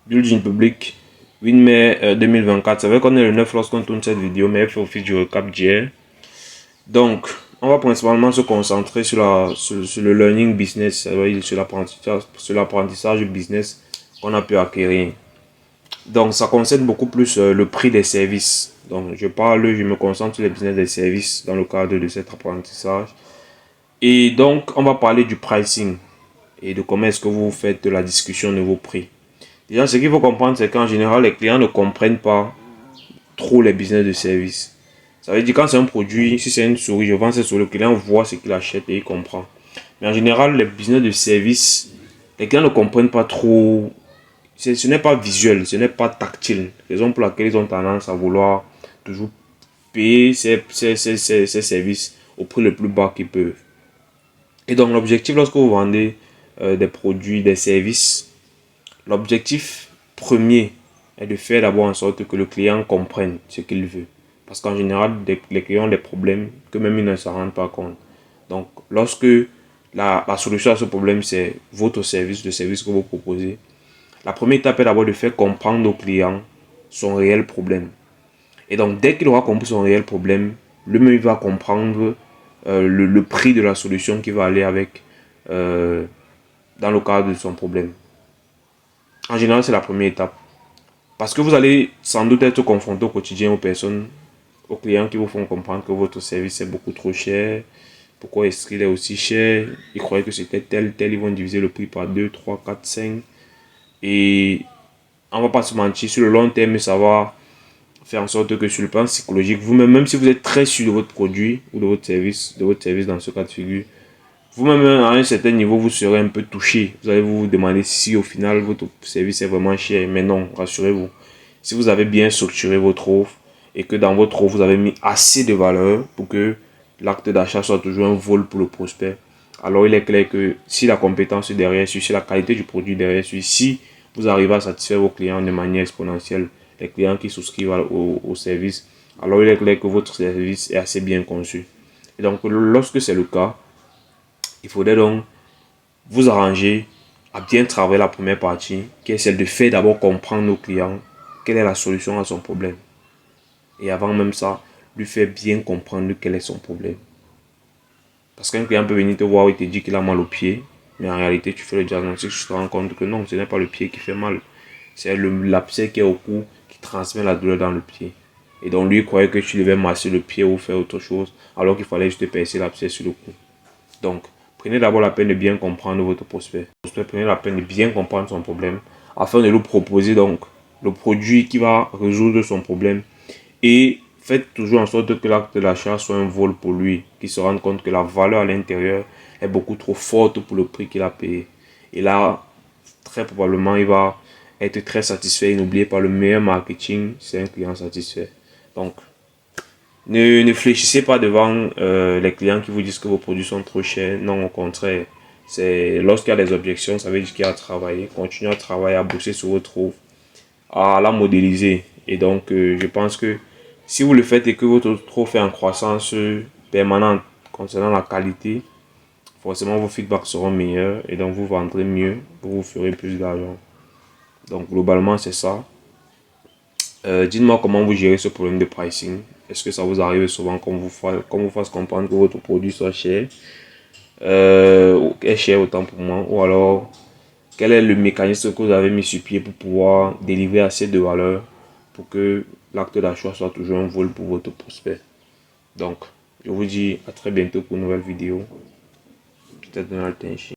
Building public, 8 mai 2024. C'est vrai qu'on est le 9 lorsqu'on tourne cette vidéo, mais elle fait office du recap d'hier. Donc, on va principalement se concentrer sur le learning business, sur l'apprentissage business qu'on a pu acquérir. Donc, ça concerne beaucoup plus le prix des services. Donc, je me concentre sur les business des services dans le cadre de cet apprentissage. Et donc, on va parler du pricing et de comment est-ce que vous faites de la discussion de vos prix. Déjà, ce qu'il faut comprendre, c'est qu'en général, les clients ne comprennent pas trop les business de service. Ça veut dire quand c'est un produit, si c'est une souris, je vends cette souris, le client voit ce qu'il achète et il comprend. Mais en général, les business de service, les clients ne comprennent pas trop. Ce n'est pas visuel, ce n'est pas tactile. Raison pour laquelle ils ont tendance à vouloir toujours payer ces services au prix le plus bas qu'ils peuvent. Et donc l'objectif lorsque vous vendez des produits, des services, l'objectif premier est de faire d'abord en sorte que le client comprenne ce qu'il veut. Parce qu'en général, les clients ont des problèmes que même ils ne s'en rendent pas compte. Donc lorsque la solution à ce problème, c'est votre service, le service que vous proposez, la première étape est d'abord de faire comprendre aux clients son réel problème. Et donc, dès qu'il aura compris son réel problème, lui-même il va comprendre le prix de la solution qui va aller avec dans le cadre de son problème. En général, c'est la première étape. Parce que vous allez sans doute être confronté au quotidien aux personnes, aux clients qui vous font comprendre que votre service est beaucoup trop cher. Pourquoi est-ce qu'il est aussi cher? Ils croyaient que c'était tel. Ils vont diviser le prix par 2, 3, 4, 5. Et on ne va pas se mentir, sur le long terme, ça va faire en sorte que sur le plan psychologique, vous-même, même si vous êtes très sûr de votre produit ou de votre service dans ce cas de figure, vous-même à un certain niveau, vous serez un peu touché. Vous allez vous demander si au final votre service est vraiment cher. Mais non, rassurez-vous. Si vous avez bien structuré votre offre et que dans votre offre, vous avez mis assez de valeur pour que l'acte d'achat soit toujours un vol pour le prospect, alors il est clair que si la compétence est derrière, si la qualité du produit est derrière, si vous arrivez à satisfaire vos clients de manière exponentielle, les clients qui souscrivent au service, alors il est clair que votre service est assez bien conçu. Et donc, lorsque c'est le cas, il faudrait donc vous arranger à bien travailler la première partie, qui est celle de faire d'abord comprendre nos clients quelle est la solution à son problème. Et avant même ça, lui faire bien comprendre quel est son problème. Parce qu'un client peut venir te voir et te dire qu'il a mal au pied, mais en réalité, tu fais le diagnostic, tu te rends compte que non, ce n'est pas le pied qui fait mal. C'est l'abcès qui est au cou qui transmet la douleur dans le pied. Et donc lui, il croyait que tu devais masser le pied ou faire autre chose, alors qu'il fallait juste percer l'abcès sur le cou. Donc, prenez d'abord la peine de bien comprendre votre prospect. Prenez la peine de bien comprendre son problème, afin de lui proposer donc le produit qui va résoudre son problème. Et faites toujours en sorte que l'acte de l'achat soit un vol pour lui, qu'il se rende compte que la valeur à l'intérieur est beaucoup trop forte pour le prix qu'il a payé. Et là, très probablement, il va être très satisfait. Et n'oubliez pas, le meilleur marketing, c'est un client satisfait. Donc, ne fléchissez pas devant les clients qui vous disent que vos produits sont trop chers. Non, au contraire. C'est lorsqu'il y a des objections, ça veut dire qu'il y a à travailler. Continuez à travailler, à bosser sur votre offre, à la modéliser. Et donc, je pense que si vous le faites et que votre offre est en croissance permanente concernant la qualité, forcément vos feedbacks seront meilleurs et donc vous vendrez mieux, vous ferez plus d'argent. Donc, globalement, c'est ça. Dites-moi comment vous gérez ce problème de pricing. Est-ce que ça vous arrive souvent qu'on vous fasse comprendre que votre produit soit cher, est cher autant pour moi, ou alors quel est le mécanisme que vous avez mis sur pied pour pouvoir délivrer assez de valeur pour que l'acte d'achat soit toujours un vol pour votre prospect. Donc, je vous dis à très bientôt pour une nouvelle vidéo. Peut-être dans